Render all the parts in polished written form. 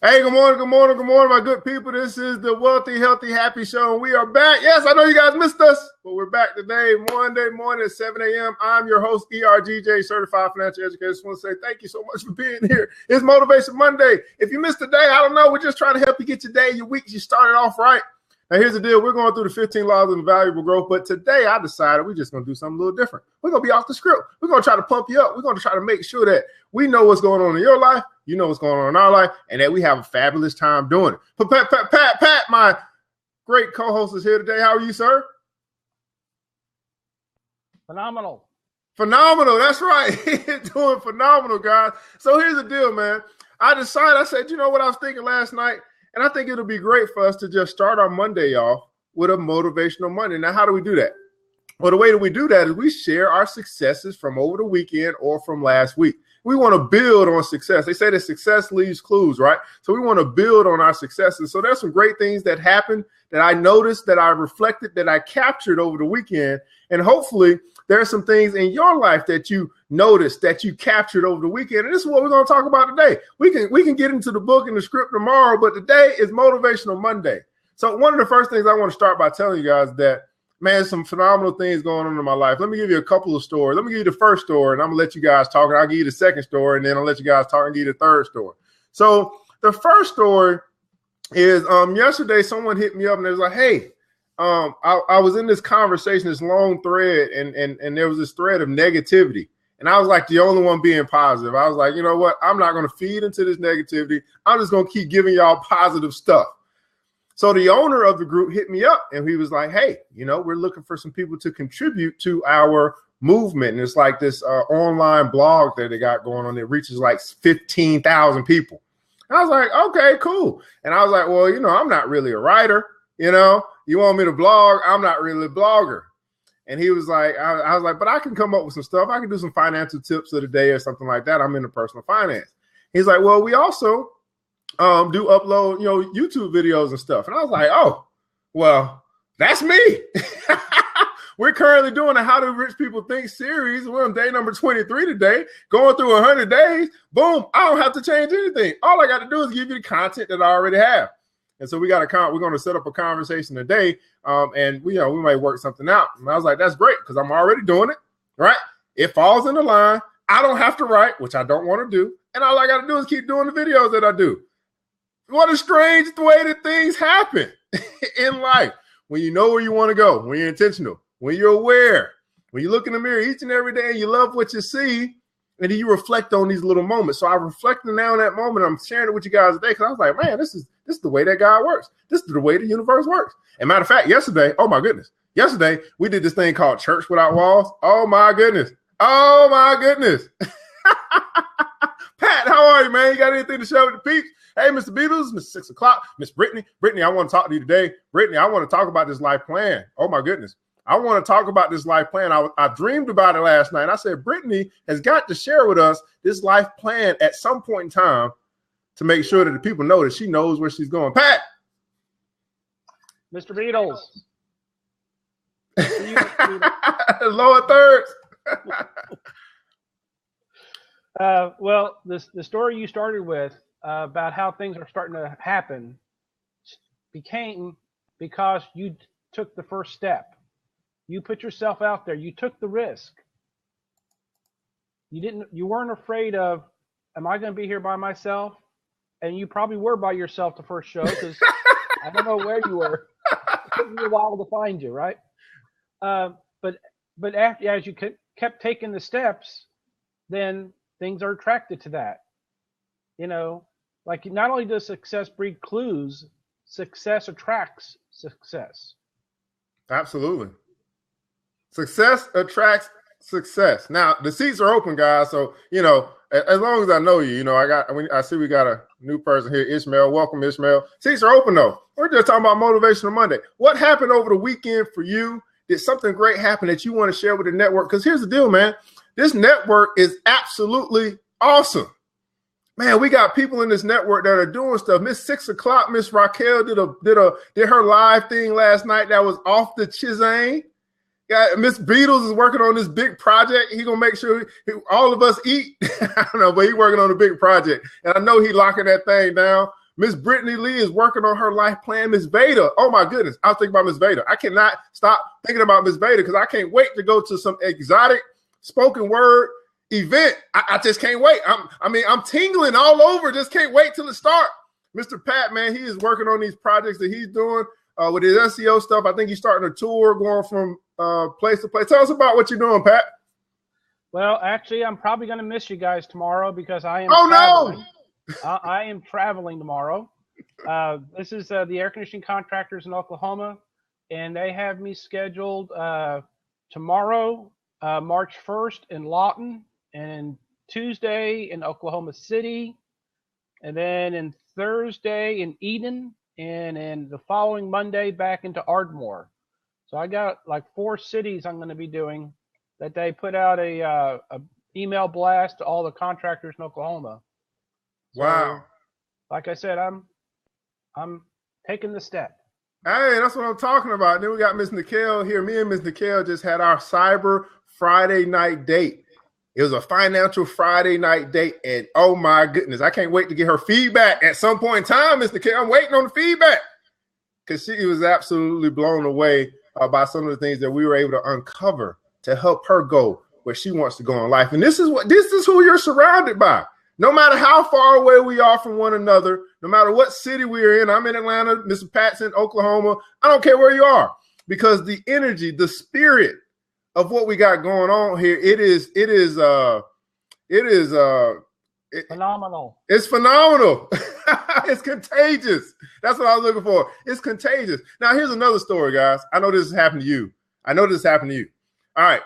Hey, good morning, good morning, good morning, my good people. This is the Wealthy, Healthy, Happy Show, and we are back. Yes, I know you guys missed us, but we're back today, Monday morning at 7 a.m. I'm your host, ERGJ, Certified Financial Educator. I just want to say thank you so much for being here. It's Motivation Monday. If you missed the day, I don't know. We're just trying to help you get your day, your week. You started off right. Now, here's the deal. We're going through the 15 laws of invaluable growth, but today I decided we're just going to do something a little different. We're going to be off the script. We're going to try to pump you up. We're going to try to make sure that we know what's going on in your life, you know what's going on in our life, and that we have a fabulous time doing it. Pat, my great co-host is here today. How are you, sir? Phenomenal. That's right. Doing phenomenal, guys. So here's the deal, man. I said, you know what I was thinking last night? And I think it'll be great for us to just start our Monday off with a motivational Monday. Now, how do we do that? Well, the way that we do that is we share our successes from over the weekend or from last week. We want to build on success. They say that success leaves clues, right? So we want to build on our successes. So there's some great things that happened that I noticed, that I reflected, that I captured over the weekend. And hopefully there are some things in your life that you noticed, that you captured over the weekend. And this is what we're going to talk about today. We can get into the book and the script tomorrow, but today is Motivational Monday. So one of the first things I want to start by telling you guys that, man, some phenomenal things going on in my life. Let me give you a couple of stories. Let me give you the first story, and I'm going to let you guys talk, and I'll give you the second story, and then I'll let you guys talk and give you the third story. So the first story is yesterday someone hit me up, and they was like, hey, I was in this conversation, this long thread, and there was this thread of negativity. And I was like the only one being positive. I was like, you know what? I'm not going to feed into this negativity. I'm just going to keep giving y'all positive stuff. So the owner of the group hit me up and he was like, hey, you know, we're looking for some people to contribute to our movement. And it's like this online blog that they got going on that reaches like 15,000 people. And I was like, okay, cool. And I was like, well, you know, I'm not really a writer. You know, you want me to blog? I'm not really a blogger. And he was like, I was like, but I can come up with some stuff. I can do some financial tips of the day or something like that. I'm into personal finance. He's like, well, we also do upload, you know, YouTube videos and stuff. And I was like, oh, well, that's me. We're currently doing a How Do Rich People Think series. We're on day number 23 today, going through 100 days. Boom, I don't have to change anything. All I got to do is give you the content that I already have. And so we're going to set up a conversation today, and we might work something out. And I was like, that's great because I'm already doing it, right? It falls in the line. I don't have to write, which I don't want to do. And all I got to do is keep doing the videos that I do. What a strange way that things happen in life. When you know where you want to go, when you're intentional, when you're aware, when you look in the mirror each and every day and you love what you see, and then you reflect on these little moments. So I reflected now on that moment. I'm sharing it with you guys today because I was like, man, this is the way that God works. This is the way the universe works. And matter of fact, yesterday, we did this thing called Church Without Walls. Oh my goodness. Pat, how are you, man? You got anything to share with the peeps? Hey, Mr. Beatles, Mr. 6 o'clock, Miss Brittany. Brittany, I want to talk to you today. Brittany, I want to talk about this life plan. Oh, my goodness. I want to talk about this life plan. I dreamed about it last night. I said, Brittany has got to share with us this life plan at some point in time to make sure that the people know that she knows where she's going. Pat. Mr. Beatles. Lower thirds. Well, the story you started with about how things are starting to happen became because you took the first step. You put yourself out there. You took the risk. You weren't afraid of, am I going to be here by myself? And you probably were by yourself the first show because I don't know where you were. It took me a while to find you, right? But after, as you kept taking the steps, then things are attracted to that. You know, like not only does success breed clues, success attracts success. Absolutely. Success attracts success. Now, the seats are open, guys. So, you know, as long as I know you, you know, I see we got a new person here, Ishmael. Welcome, Ishmael. Seats are open, though. We're just talking about Motivational Monday. What happened over the weekend for you? Did something great happen that you want to share with the network? Because here's the deal, man. This network is absolutely awesome. Man, we got people in this network that are doing stuff. Miss 6 o'clock, Miss Raquel did her live thing last night that was off the chisane. Yeah, Miss Beatles is working on this big project. He gonna make sure all of us eat. I don't know, but he's working on a big project, and I know he locking that thing down. Miss Brittany Lee is working on her life plan. Miss Veda, oh my goodness, I was thinking about Miss Veda. I cannot stop thinking about Miss Veda because I can't wait to go to some exotic spoken word event. I just can't wait. I'm tingling all over. Just can't wait till it starts. Mr. Pat, man, he is working on these projects that he's doing with his SEO stuff. I think he's starting a tour going from place to place. Tell us about what you're doing, Pat. Well, actually, I'm probably going to miss you guys tomorrow because I am traveling. I am traveling tomorrow. This is the air conditioning contractors in Oklahoma, and they have me scheduled tomorrow, March 1st in Lawton, and Tuesday in Oklahoma City, and then in Thursday in Eden, and in the following Monday back into Ardmore. So I got like 4 cities I'm going to be doing that they put out a email blast to all the contractors in Oklahoma. So, wow. Like I said, I'm taking the step. Hey, that's what I'm talking about. And then we got Miss Nikhil here. Me and Miss Nikhil just had our Cyber Friday night date. It was a financial Friday night date. And oh my goodness, I can't wait to get her feedback at some point in time, Miss Nikhil. I'm waiting on the feedback because she was absolutely blown away by some of the things that we were able to uncover to help her go where she wants to go in life. And this is who you're surrounded by. No matter how far away we are from one another, no matter what city we're in, I'm in Atlanta, Mr. Pat's in Oklahoma. I don't care where you are, because the energy, the spirit of what we got going on here, it is phenomenal. It's phenomenal. It's contagious. That's what I was looking for. It's contagious. Now, here's another story, guys. I know this has happened to you. All right.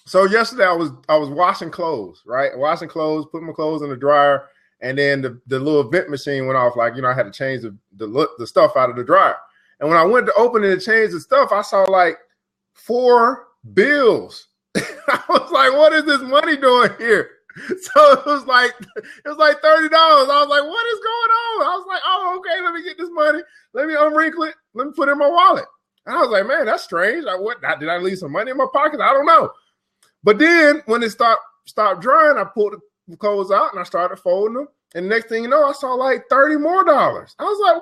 So yesterday I was washing clothes, right? Washing clothes, putting my clothes in the dryer, and then the little vent machine went off. Like, I had to change the stuff out of the dryer. And when I went to open it and change the stuff, I saw like 4 bills. I was like, what is this money doing here? So it was like $30. I was like, what is going on? I was like, oh, okay, let me get this money. Let me unwrinkle it. Let me put it in my wallet. And I was like, man, that's strange. Did I leave some money in my pocket? I don't know. But then when it stopped drying, I pulled the clothes out and I started folding them. And next thing you know, I saw like $30 more. I was like,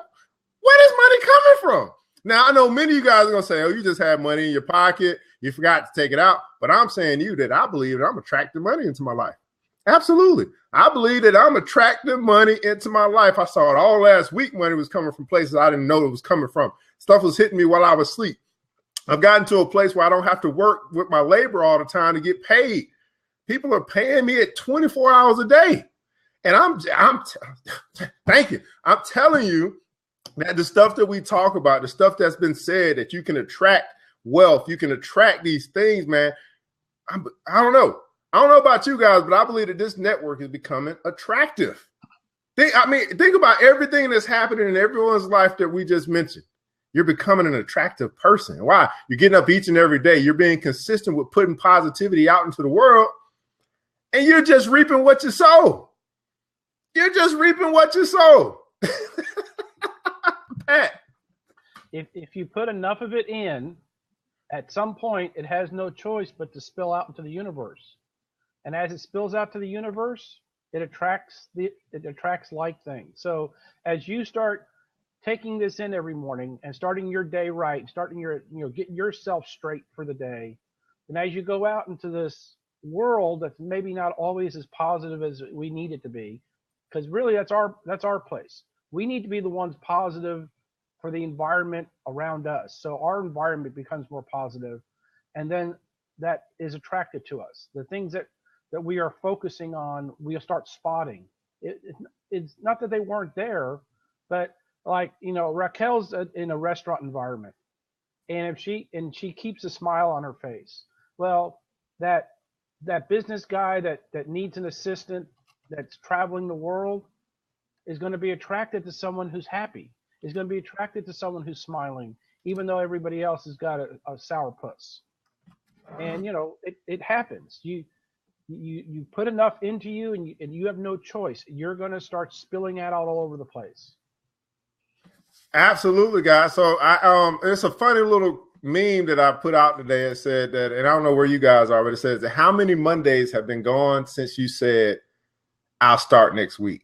where is money coming from? Now, I know many of you guys are going to say, oh, you just had money in your pocket. You forgot to take it out. But I'm saying to you that I believe that I'm attracting money into my life. Absolutely. I believe that I'm attracting money into my life. I saw it all last week. Money was coming from places I didn't know it was coming from. Stuff was hitting me while I was asleep. I've gotten to a place where I don't have to work with my labor all the time to get paid. People are paying me at 24 hours a day. And thank you. I'm telling you that the stuff that we talk about, the stuff that's been said, that you can attract wealth, you can attract these things, man. I don't know. I don't know about you guys, but I believe that this network is becoming attractive. Think about everything that's happening in everyone's life that we just mentioned. You're becoming an attractive person. Why? You're getting up each and every day. You're being consistent with putting positivity out into the world, and you're just reaping what you sow. You're just reaping what you sow. Pat. If you put enough of it in, at some point, it has no choice but to spill out into the universe. And as it spills out to the universe, it attracts like things. So as you start taking this in every morning and starting your day right, getting yourself straight for the day, and as you go out into this world that's maybe not always as positive as we need it to be, because really that's our place. We need to be the ones positive for the environment around us. So our environment becomes more positive, and then that is attracted to us. The things that we are focusing on, we'll start spotting. It's not that they weren't there, but like, Raquel's in a restaurant environment, and if she keeps a smile on her face, well, that business guy that needs an assistant that's traveling the world is going to be attracted to someone who's happy. Is going to be attracted to someone who's smiling, even though everybody else has got a sourpuss. And it happens. You put enough into you, and you have no choice. You're going to start spilling out all over the place. Absolutely, guys. So it's a funny little meme that I put out today. It said that, and I don't know where you guys are, but it says that how many Mondays have been gone since you said, I'll start next week.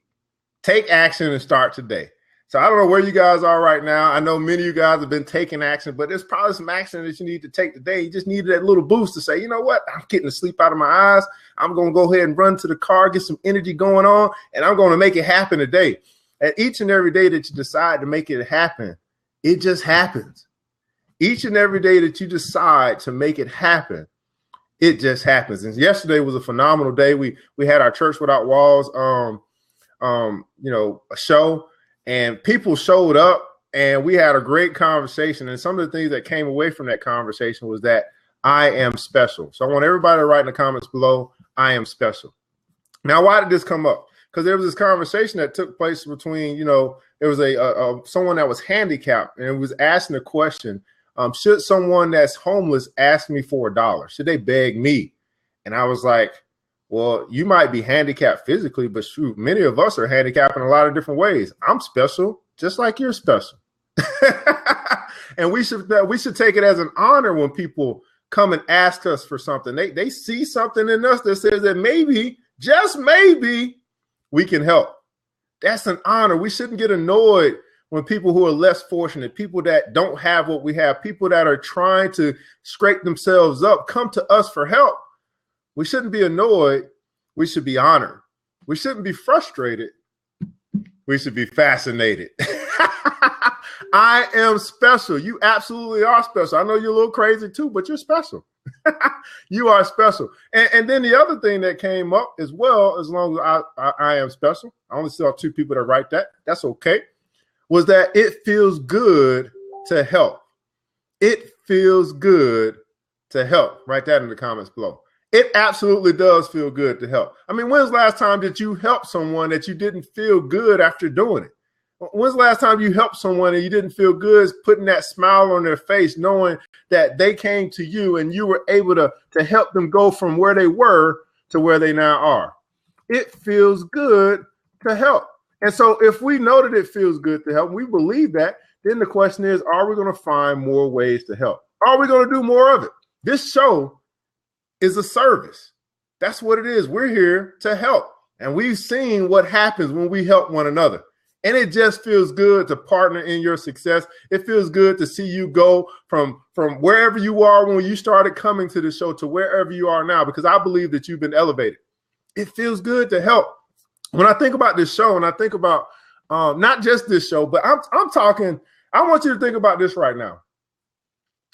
Take action and start today. So I don't know where you guys are right now. I know many of you guys have been taking action, but there's probably some action that you need to take today. You just needed that little boost to say, you know what? I'm getting the sleep out of my eyes. I'm going to go ahead and run to the car, get some energy going on, and I'm going to make it happen today. And each and every day that you decide to make it happen, it just happens. Each and every day that you decide to make it happen, it just happens. And yesterday was a phenomenal day. We had our Church Without Walls, a show. And people showed up and we had a great conversation. And some of the things that came away from that conversation was that I am special. So I want everybody to write in the comments below, I am special. Now, why did this come up? Because there was this conversation that took place between, there was someone that was handicapped and was asking a question. Should someone that's homeless ask me for $1? Should they beg me? And I was like, well, you might be handicapped physically, but shoot, many of us are handicapped in a lot of different ways. I'm special, just like you're special. And we should take it as an honor when people come and ask us for something. They see something in us that says that maybe, just maybe, we can help. That's an honor. We shouldn't get annoyed when people who are less fortunate, people that don't have what we have, people that are trying to scrape themselves up, come to us for help. We shouldn't be annoyed. We should be honored. We shouldn't be frustrated. We should be fascinated. I am special. You absolutely are special. I know you're a little crazy too, but you're special. You are special. And then the other thing that came up as well, as long as I am special, I only saw 2 people that write that. That's okay. Was that it feels good to help. It feels good to help. Write that in the comments below. It absolutely does feel good to help. I mean, when's the last time that you helped someone that you didn't feel good after doing it? When's the last time you helped someone and you didn't feel good putting that smile on their face, knowing that they came to you and you were able to help them go from where they were to where they now are? It feels good to help. And so if we know that it feels good to help, we believe that, then the question is, are we going to find more ways to help? Are we going to do more of it? This show is a service. That's what it is. We're here to help. And we've seen what happens when we help one another. And it just feels good to partner in your success. It feels good to see you go from wherever you are when you started coming to the show to wherever you are now, because I believe that you've been elevated. It feels good to help. When I think about this show and I think about not just this show, but I'm talking, I want you to think about this right now.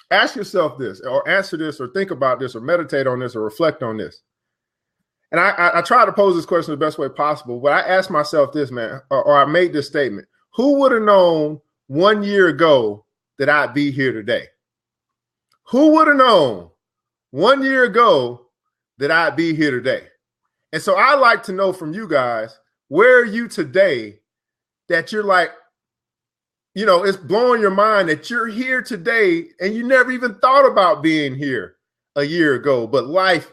Ask yourself this, or answer this, or think about this, or meditate on this, or reflect on this. And I try to pose this question the best way possible, but I asked myself this, man, or I made this statement. Who would have known 1 year ago that I'd be here today? Who would have known 1 year ago that I'd be here today? And so I like to know from you guys, where are you today that you're like, it's blowing your mind that you're here today and you never even thought about being here a year ago, but life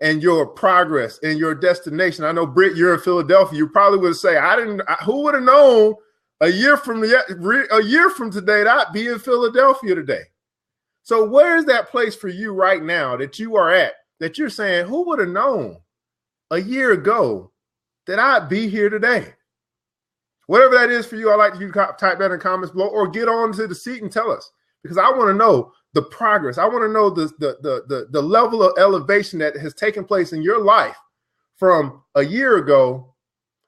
and your progress and your destination. I know, Britt, you're in Philadelphia. You probably would say, who would have known a year from today that I'd be in Philadelphia today? So where is that place for you right now that you are at, that you're saying, who would have known a year ago that I'd be here today? Whatever that is for you, I'd like you to type that in the comments below, or get on to the seat and tell us, because I want to know the progress. I want to know the level of elevation that has taken place in your life from a year ago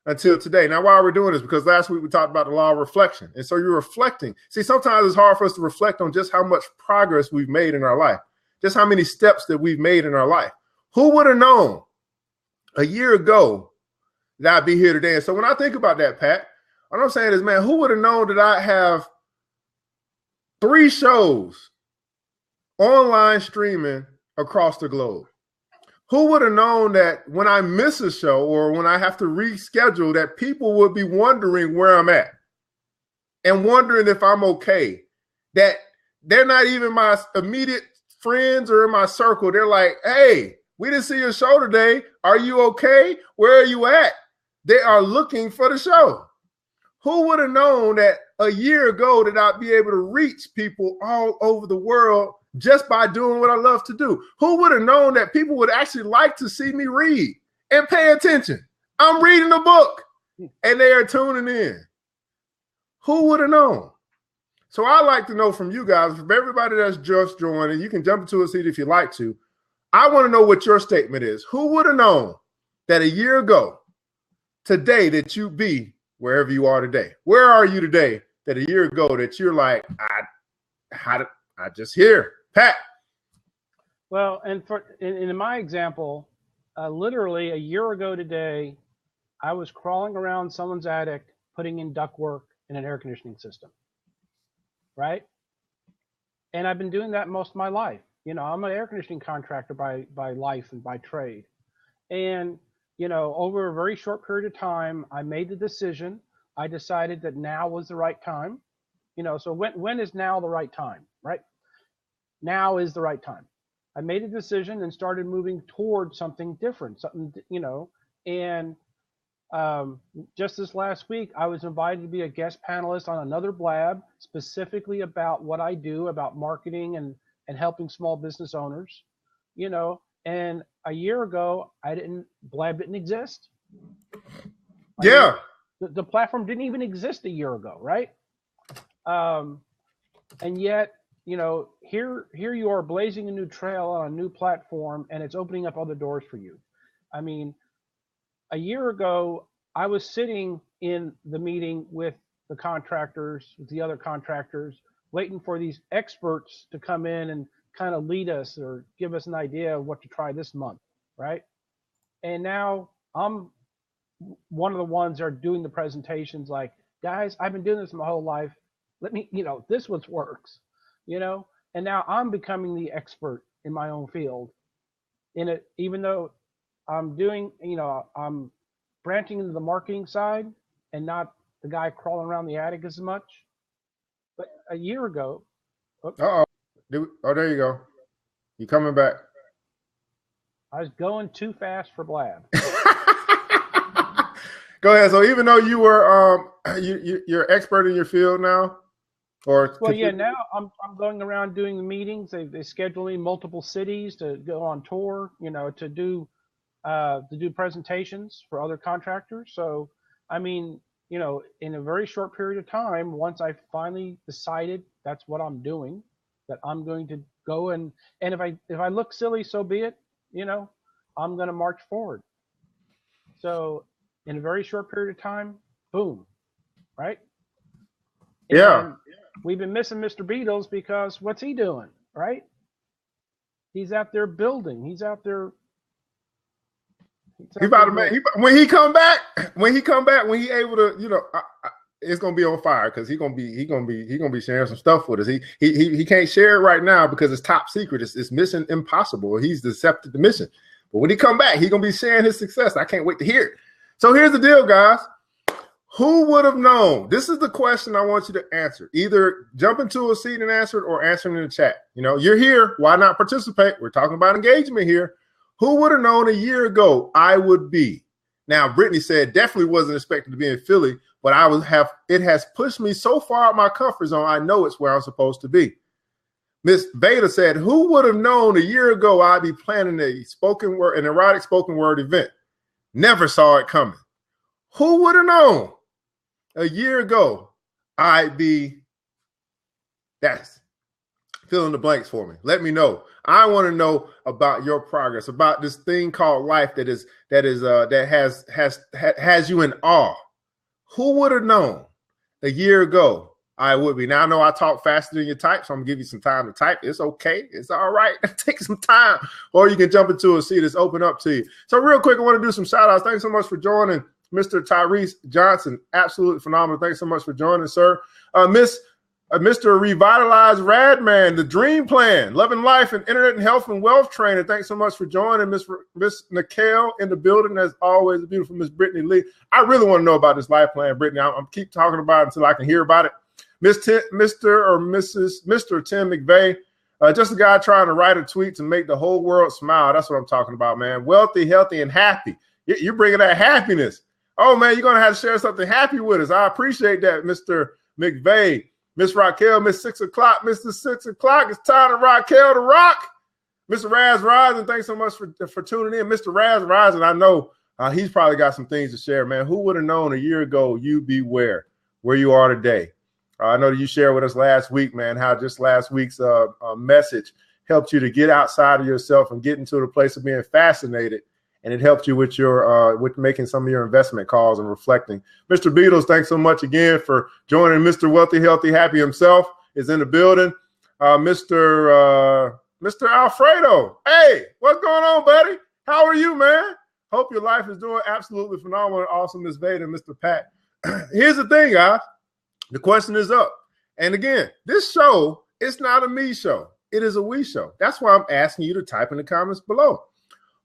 until today. Now, why we're doing this, because last week we talked about the law of reflection. And so you're reflecting. See, sometimes it's hard for us to reflect on just how much progress we've made in our life, just how many steps that we've made in our life. Who would have known a year ago that I'd be here today? And so when I think about that, Pat, what I'm saying is, man, who would have known that I have 3 shows online streaming across the globe? Who would have known that when I miss a show or when I have to reschedule, that people would be wondering where I'm at and wondering if I'm okay, that they're not even my immediate friends or in my circle. They're like, hey, we didn't see your show today. Are you okay? Where are you at? They are looking for the show. Who would have known that a year ago that I'd be able to reach people all over the world just by doing what I love to do? Who would have known that people would actually like to see me read and pay attention? I'm reading a book and they are tuning in. Who would have known? So I'd like to know from you guys, from everybody that's just joined, and you can jump into a seat if you like to. I want to know what your statement is. Who would have known that a year ago, today, that you'd be wherever you are today? Where are you today that a year ago that you're like, I just here? Pat. Well, and in my example, literally a year ago today, I was crawling around someone's attic, putting in ductwork in an air conditioning system, right? And I've been doing that most of my life. You know, I'm an air conditioning contractor by life and by trade. And, you know, over a very short period of time, I made the decision. I decided that now was the right time. You know, so when is now the right time, right? Now is the right time. I made a decision and started moving towards something different, something, you know, and just this last week, I was invited to be a guest panelist on another blab specifically about what I do about marketing and helping small business owners, you know, and a year ago, blab didn't exist. Yeah. The platform didn't even exist a year ago, right? And yet, you know, here you are blazing a new trail on a new platform, and it's opening up other doors for you. I mean, a year ago, I was sitting in the meeting with the contractors, with the other contractors, waiting for these experts to come in and kind of lead us or give us an idea of what to try this month, right? And now I'm one of the ones that are doing the presentations like, guys, I've been doing this my whole life. Let me, you know, this what works, you know? And now I'm becoming the expert in my own field in it, even though I'm doing, you know, I'm branching into the marketing side and not the guy crawling around the attic as much. But a year ago. Oh, there you go. You coming back. I was going too fast for blab. Go ahead. So even though you were you're expert in your field now, or well, yeah, now I'm going around doing the meetings. They schedule me in multiple cities to go on tour, you know, to do presentations for other contractors. So, I mean, you know, in a very short period of time, once I finally decided that's what I'm doing, that I'm going to go and if I look silly, so be it, you know, I'm going to march forward. So in a very short period of time, boom, right? Yeah. And we've been missing Mr. Beatles because what's he doing, right? He's out there building. He's out there. He about to make when he come back, when he able to, you know, it's gonna be on fire because he gonna be sharing some stuff with us. He can't share it right now because it's top secret. It's mission impossible. He's accepted the mission. But when he come back, he gonna be sharing his success. I can't wait to hear it. So here's the deal, guys. Who would have known? This is the question I want you to answer. Either jump into a seat and answer it or answer it in the chat. You know, you're here. Why not participate? We're talking about engagement here. Who would have known a year ago I would be? Now, Brittany said definitely wasn't expected to be in Philly, but it has pushed me so far out my comfort zone. I know it's where I'm supposed to be. Miss Veda said, who would have known a year ago I'd be planning an erotic spoken word event? Never saw it coming. Who would have known a year ago I'd be? That's fill in the blanks for me. Let me know. I want to know about your progress, about this thing called life that has you in awe. Who would have known a year ago I would be? Now I know I talk faster than you type, so I'm gonna give you some time to type. It's okay. It's all right. Take some time, or you can jump into a seat. It's open up to you. So real quick, I want to do some shout outs. Thanks so much for joining, Mr. Tyrese Johnson. Absolutely phenomenal. Thanks so much for joining, sir. Mr. Revitalized Radman, the Dream Plan, Loving Life and Internet and Health and Wealth Trainer. Thanks so much for joining. Miss Nicole in the building, as always, beautiful Miss Brittany Lee. I really want to know about this life plan, Brittany. I'm keep talking about it until I can hear about it. Mr. Tim McVeigh, just a guy trying to write a tweet to make the whole world smile. That's what I'm talking about, man. Wealthy, healthy, and happy. You're bringing that happiness. Oh, man, you're going to have to share something happy with us. I appreciate that, Mr. McVeigh. Miss Raquel, Miss 6 o'clock, Mr. 6 o'clock. It's time to Raquel to rock. Mr. Raz Rising, thanks so much for tuning in. Mr. Raz Rising, I know he's probably got some things to share, man. Who would have known a year ago you'd be where? where you are today. I know that you shared with us last week, man, how just last week's message helped you to get outside of yourself and get into the place of being fascinated. And it helped you with your with making some of your investment calls and reflecting. Mr. Beatles, thanks so much again for joining. Mr. Wealthy, Healthy, Happy himself is in the building. Mr. Alfredo, hey, what's going on, buddy? How are you, man? Hope your life is doing absolutely phenomenal and awesome, Miss Veda and Mr. Pat. Here's the thing, guys. The question is up. And again, this show, it's not a me show. It is a we show. That's why I'm asking you to type in the comments below.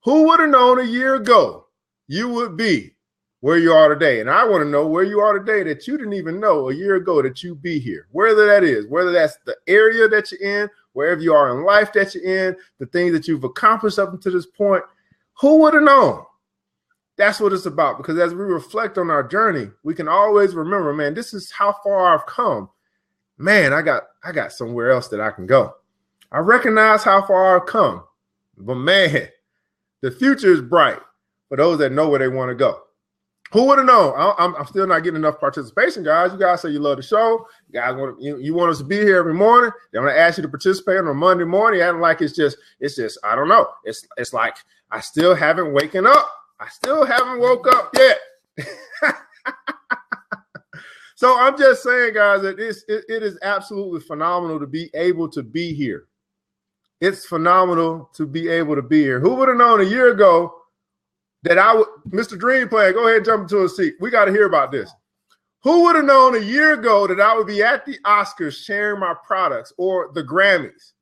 Who would have known a year ago you would be where you are today? And I want to know where you are today that you didn't even know a year ago that you'd be here. Whether that is, whether that's the area that you're in, wherever you are in life that you're in, the things that you've accomplished up until this point, who would have known? That's what it's about. Because as we reflect on our journey, we can always remember, man, this is how far I've come. Man, I got somewhere else that I can go. I recognize how far I've come. But man, the future is bright for those that know where they want to go. Who would have known? I'm still not getting enough participation, guys. You guys say you love the show. You guys you want us to be here every morning. They want to ask you to participate on a Monday morning. Acting like it's just I don't know. It's like I still haven't waken up. I still haven't woke up yet. So I'm just saying, guys, that it is absolutely phenomenal to be able to be here. It's phenomenal to be able to be here. Who would have known a year ago that I would, Mr. Dream Plan, go ahead and jump into a seat. We got to hear about this. Who would have known a year ago that I would be at the Oscars sharing my products or the Grammys?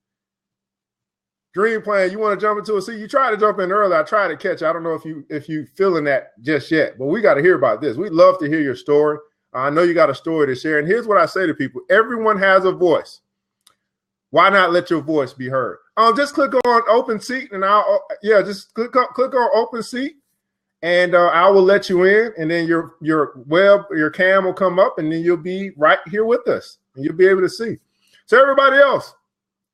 Dream Plan, you want to jump into a seat? You tried to jump in earlier. I tried to catch you. I don't know if you feeling that just yet, but we got to hear about this. We'd love to hear your story. I know you got a story to share. And here's what I say to people. Everyone has a voice. Why not let your voice be heard? Just click on open seat and just click on open seat and I will let you in, and then your cam will come up and then you'll be right here with us and you'll be able to see. So everybody else,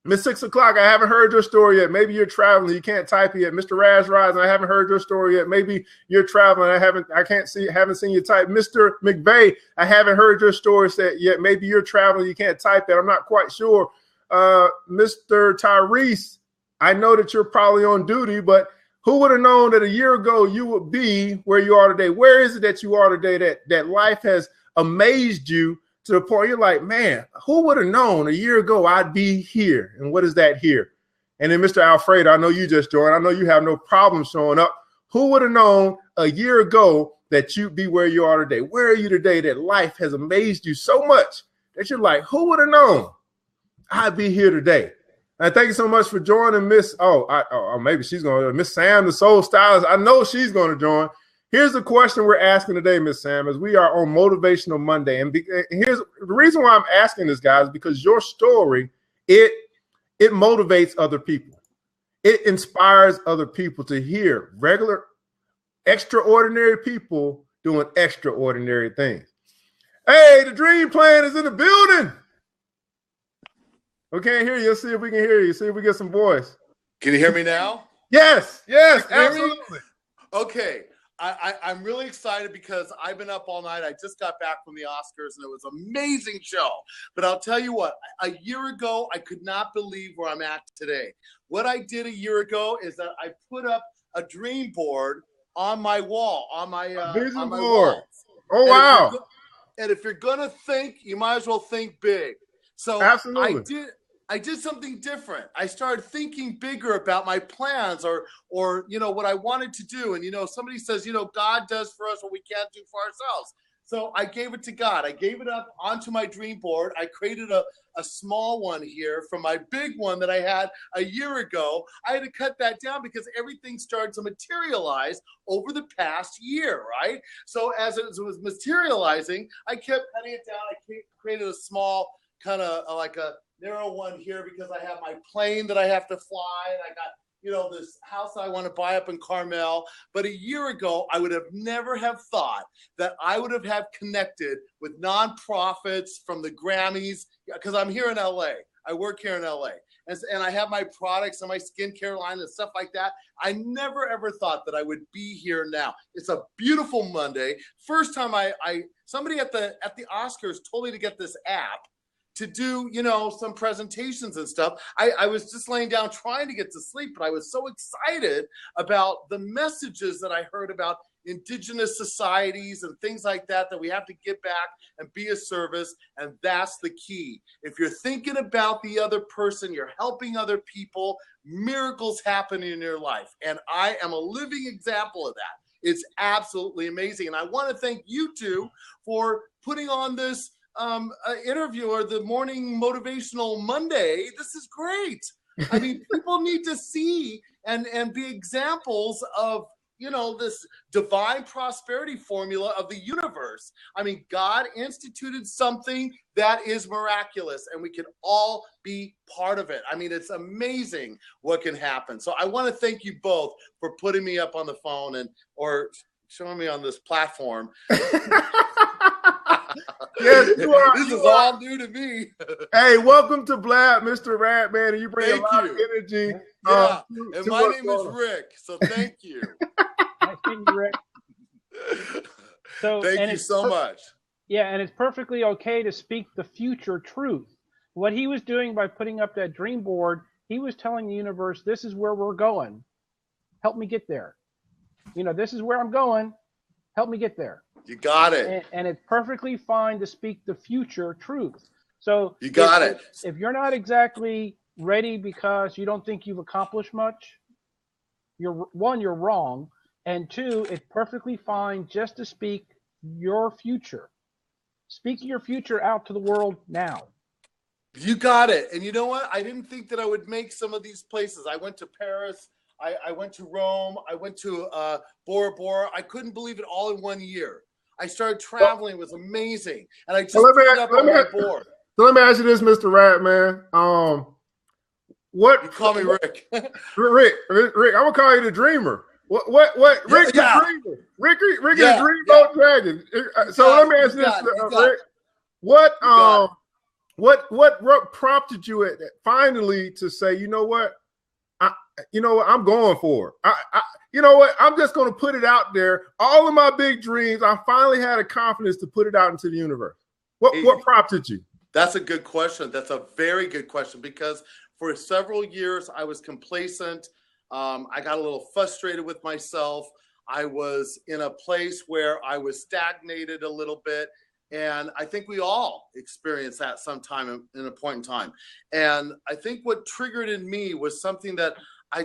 Miss 6 o'clock, I haven't heard your story yet. Maybe you're traveling, you can't type it yet. Mr. Raz Rise, I haven't heard your story yet. Maybe you're traveling, haven't seen you type. Mr. McVeigh, I haven't heard your story yet. Maybe you're traveling, you can't type it. I'm not quite sure. Mr. Tyrese, I know that you're probably on duty, but who would have known that a year ago you would be where you are today? Where is it that you are today that life has amazed you to the point you're like, man, who would have known a year ago I'd be here? And what is that here? And then Mr. Alfredo, I know you just joined. I know you have no problem showing up. Who would have known a year ago that you'd be where you are today? Where are you today that life has amazed you so much that you're like, who would have known I'd be here today? And thank you so much for joining Miss, maybe she's going to, Miss Sam, the Soul Stylist. I know she's going to join. Here's the question we're asking today, Miss Sam, as we are on Motivational Monday. And here's the reason why I'm asking this, guys, because your story, it motivates other people. It inspires other people to hear regular, extraordinary people doing extraordinary things. Hey, the Dream Plan is in the building. We can't hear you. Let's see if we can hear you. See if we get some voice. Can you hear me now? Yes, absolutely. Okay. I'm really excited because I've been up all night. I just got back from the Oscars, and it was an amazing show. But I'll tell you what, a year ago, I could not believe where I'm at today. What I did a year ago is that I put up a dream board on my wall, on my vision board. Wall. Oh, wow. And if you're going to think, you might as well think big. So absolutely. I did something different. I started thinking bigger about my plans or what I wanted to do. And, somebody says, God does for us what we can't do for ourselves. So I gave it to God. I gave it up onto my dream board. I created a small one here from my big one that I had a year ago. I had to cut that down because everything started to materialize over the past year, right? So as it was materializing, I kept cutting it down. I created a small kind of like a narrow one here because I have my plane that I have to fly, and I got this house I want to buy up in Carmel. But a year ago, I would have never have thought that I would have had connected with nonprofits from the Grammys, because I'm here in LA. I work here in LA. and I have my products and my skincare line and stuff like that. I never ever thought that I would be here now. It's a beautiful Monday. First time somebody at the Oscars told me to get this app to do, some presentations and stuff. I was just laying down trying to get to sleep, but I was so excited about the messages that I heard about indigenous societies and things like that we have to give back and be a service. And that's the key. If you're thinking about the other person, you're helping other people, miracles happen in your life. And I am a living example of that. It's absolutely amazing. And I want to thank you two for putting on this interview or the morning motivational Monday. This is great. I mean, people need to see and be examples of, this divine prosperity formula of the universe. I mean, God instituted something that is miraculous, and we can all be part of it. I mean, it's amazing what can happen. So I want to thank you both for putting me up on the phone or showing me on this platform. Yes, you are. This is all new to me. Hey, welcome to Blab, Mr. Rad, man. And you bring a lot of energy. Yeah, and my name is Rick, so thank you. Nice meeting you, Rick. Thank you so much. Yeah, and it's perfectly okay to speak the future truth. What he was doing by putting up that dream board, he was telling the universe, this is where we're going. Help me get there. This is where I'm going. Help me get there. You got it. And it's perfectly fine to speak the future truth. So you got it. If you're not exactly ready because you don't think you've accomplished much, you're wrong. And two, it's perfectly fine just to speak your future. Speak your future out to the world now. You got it. And you know what? I didn't think that I would make some of these places. I went to Paris. I went to Rome. I went to Bora Bora. I couldn't believe it all in 1 year. I started traveling. It was amazing. And I just put it up on my board. So let me ask you this, Mr. Rat, man. What you call me Rick? Rick, I'm gonna call you the Dreamer. What? Rick the Dreamer. Rick is Dreamboard Dragon. So let me ask you this, Rick. What prompted you finally to say, you know what? I'm going for it. You know what? I'm just going to put it out there. All of my big dreams, I finally had a confidence to put it out into the universe. What prompted you? That's a good question. That's a very good question, because for several years I was complacent. I got a little frustrated with myself. I was in a place where I was stagnated a little bit. And I think we all experience that sometime in a point in time. And I think what triggered in me was something that I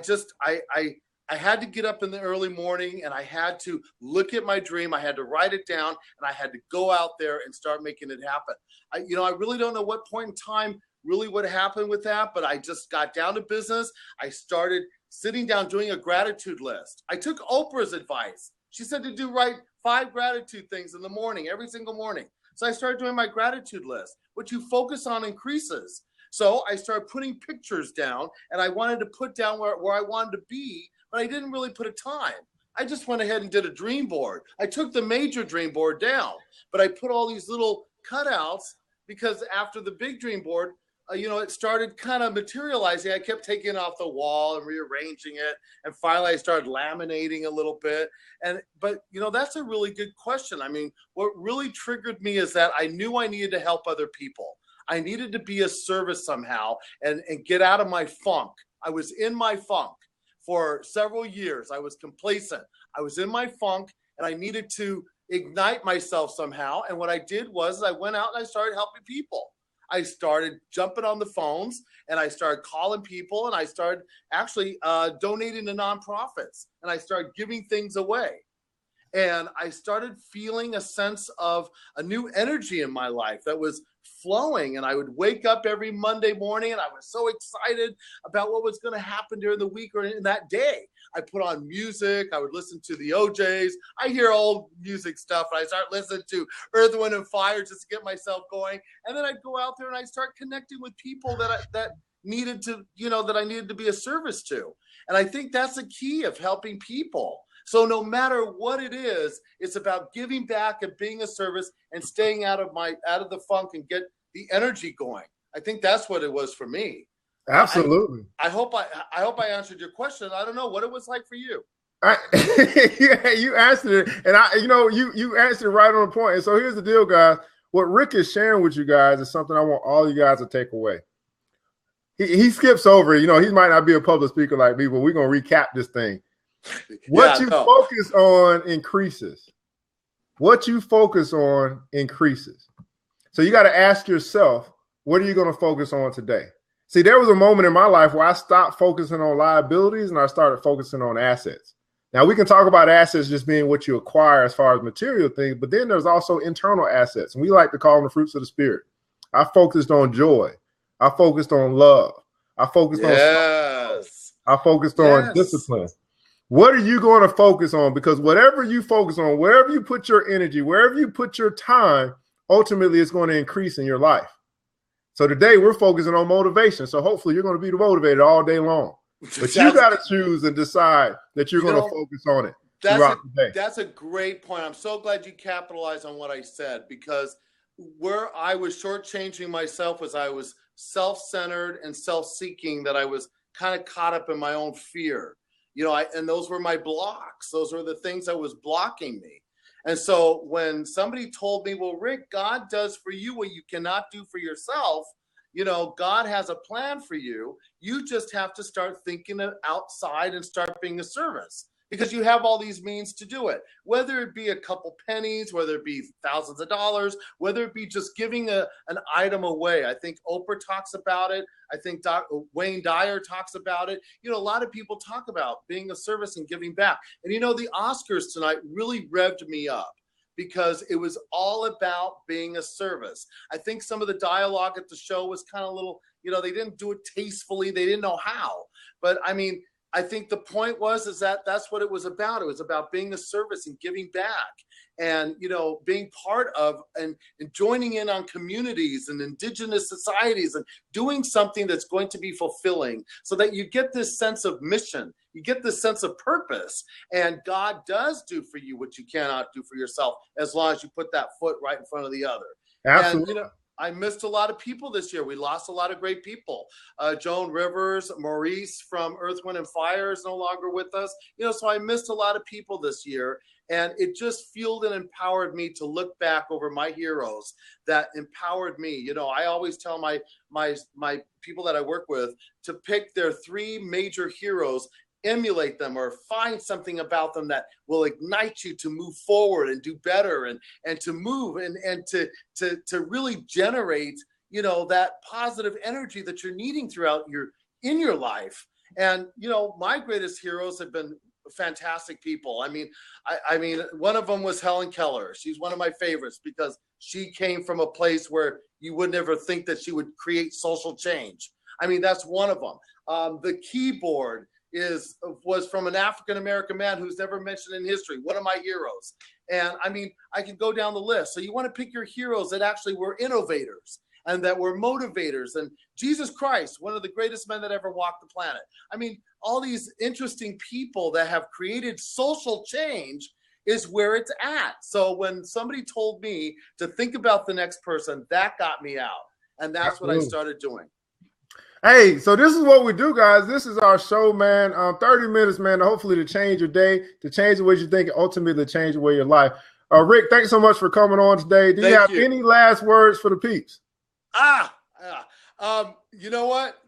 had to get up in the early morning, and I had to look at my dream. I had to write it down, and I had to go out there and start making it happen. I really don't know what point in time really what happened with that, but I just got down to business. I started sitting down doing a gratitude list. I took Oprah's advice. She said to write 5 gratitude things in the morning, every single morning. So I started doing my gratitude list. What you focus on increases. So I started putting pictures down, and I wanted to put down where I wanted to be, but I didn't really put a time. I just went ahead and did a dream board. I took the major dream board down, but I put all these little cutouts because after the big dream board, it started kind of materializing. I kept taking it off the wall and rearranging it. And finally I started laminating a little bit. But that's a really good question. I mean, what really triggered me is that I knew I needed to help other people. I needed to be a service somehow and get out of my funk. I was in my funk for several years. I was complacent. I was in my funk, and I needed to ignite myself somehow. And what I did was I went out and I started helping people. I started jumping on the phones, and I started calling people, and I started actually donating to nonprofits, and I started giving things away. And I started feeling a sense of a new energy in my life that was flowing. And I would wake up every Monday morning, and I was so excited about what was going to happen during the week or in that day. I put on music. I would listen to the OJs. I hear old music stuff, and I start listening to Earth, Wind, and Fire just to get myself going. And then I'd go out there and I'd start connecting with people that I needed to be a service to. And I think that's the key of helping people. So no matter what it is, it's about giving back and being a service and staying out of the funk and get the energy going. I think that's what it was for me. Absolutely. I hope I answered your question. I don't know what it was like for you. You answered it, and you answered right on the point. And so here's the deal, guys. What Rick is sharing with you guys is something I want all you guys to take away. He skips over. He might not be a public speaker like me, but we're gonna recap this thing. What you focus on increases. What you focus on increases. So you got to ask yourself, what are you going to focus on today? See, there was a moment in my life where I stopped focusing on liabilities and I started focusing on assets. Now, we can talk about assets just being what you acquire as far as material things, but then there's also internal assets, and we like to call them the fruits of the spirit. I focused on joy. I focused on love. I focused on I focused on discipline. What are you going to focus on? Because whatever you focus on, wherever you put your energy, wherever you put your time, ultimately it's going to increase in your life. So today we're focusing on motivation. So hopefully you're going to be motivated all day long. But you got to choose and decide that you're going to focus on it throughout the day. That's a great point. I'm so glad you capitalized on what I said, because where I was shortchanging myself was I was self-centered and self-seeking, that I was kind of caught up in my own fear. And those were my blocks. Those were the things that was blocking me. And so when somebody told me, well, Rick, God does for you what you cannot do for yourself. God has a plan for you. You just have to start thinking outside and start being a service, because you have all these means to do it, whether it be a couple pennies, whether it be thousands of dollars, whether it be just giving an item away. I think Oprah talks about it. I think Wayne Dyer talks about it. A lot of people talk about being a service and giving back. And the Oscars tonight really revved me up, because it was all about being a service. I think some of the dialogue at the show was kind of a little, they didn't do it tastefully. They didn't know how. But I think the point is that that's what it was about. It was about being a service and giving back, and, being part of and joining in on communities and indigenous societies and doing something that's going to be fulfilling, so that you get this sense of mission, you get this sense of purpose, and God does do for you what you cannot do for yourself, as long as you put that foot right in front of the other. Absolutely. And, I missed a lot of people this year. We lost a lot of great people. Joan Rivers, Maurice from Earth, Wind, and Fire is no longer with us. So I missed a lot of people this year. And it just fueled and empowered me to look back over my heroes that empowered me. I always tell my people that I work with to pick their 3 major heroes, emulate them, or find something about them that will ignite you to move forward and do better, and to move and to really generate, that positive energy that you're needing throughout your life. And, my greatest heroes have been fantastic people. I mean, one of them was Helen Keller. She's one of my favorites, because she came from a place where you would never think that she would create social change. That's one of them. The keyboard was from an African-American man who's never mentioned in history, one of my heroes. And I can go down the list. So you want to pick your heroes that actually were innovators and that were motivators. And Jesus Christ, one of the greatest men that ever walked the planet. All these interesting people that have created social change is where it's at. So when somebody told me to think about the next person, that got me out. And that's what I started doing. Hey, so this is what we do, guys. This is our show, man. 30 minutes, man, hopefully to change your day, to change the way you think, and ultimately to change the way your life. Rick, thanks so much for coming on today. Do you have any last words for the peeps? You know what?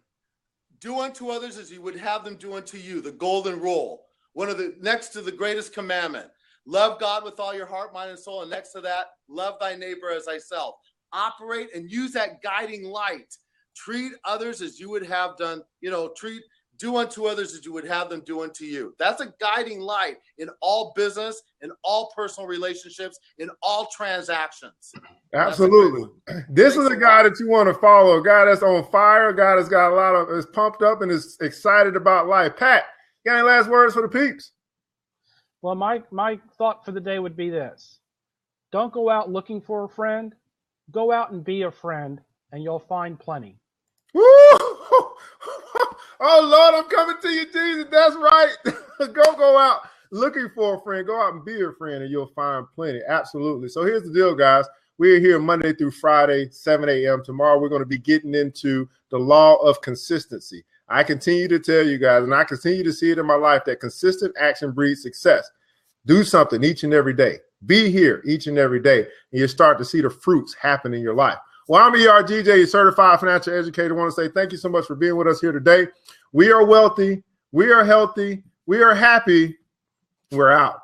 Do unto others as you would have them do unto you. The golden rule. One of the next to the greatest commandment. Love God with all your heart, mind, and soul. And next to that, love thy neighbor as thyself. Operate and use that guiding light. Treat others as you would have done, do unto others as you would have them do unto you. That's a guiding light in all business, in all personal relationships, in all transactions. Absolutely. This is a guy that you want to follow, a guy that's on fire, a guy that's got is pumped up and is excited about life. Pat, got any last words for the peeps? Well, my thought for the day would be this. Don't go out looking for a friend. Go out and be a friend, and you'll find plenty. Woo! Oh, Lord, I'm coming to you, Jesus. That's right. Go out looking for a friend. Go out and be a friend, and you'll find plenty. Absolutely. So here's the deal, guys. We're here Monday through Friday, 7 a.m. Tomorrow, we're going to be getting into the law of consistency. I continue to tell you guys, and I continue to see it in my life, that consistent action breeds success. Do something each and every day. Be here each and every day, and you start to see the fruits happen in your life. Well, I'm ERGJ, your certified financial educator. I want to say thank you so much for being with us here today. We are wealthy. We are healthy. We are happy. We're out.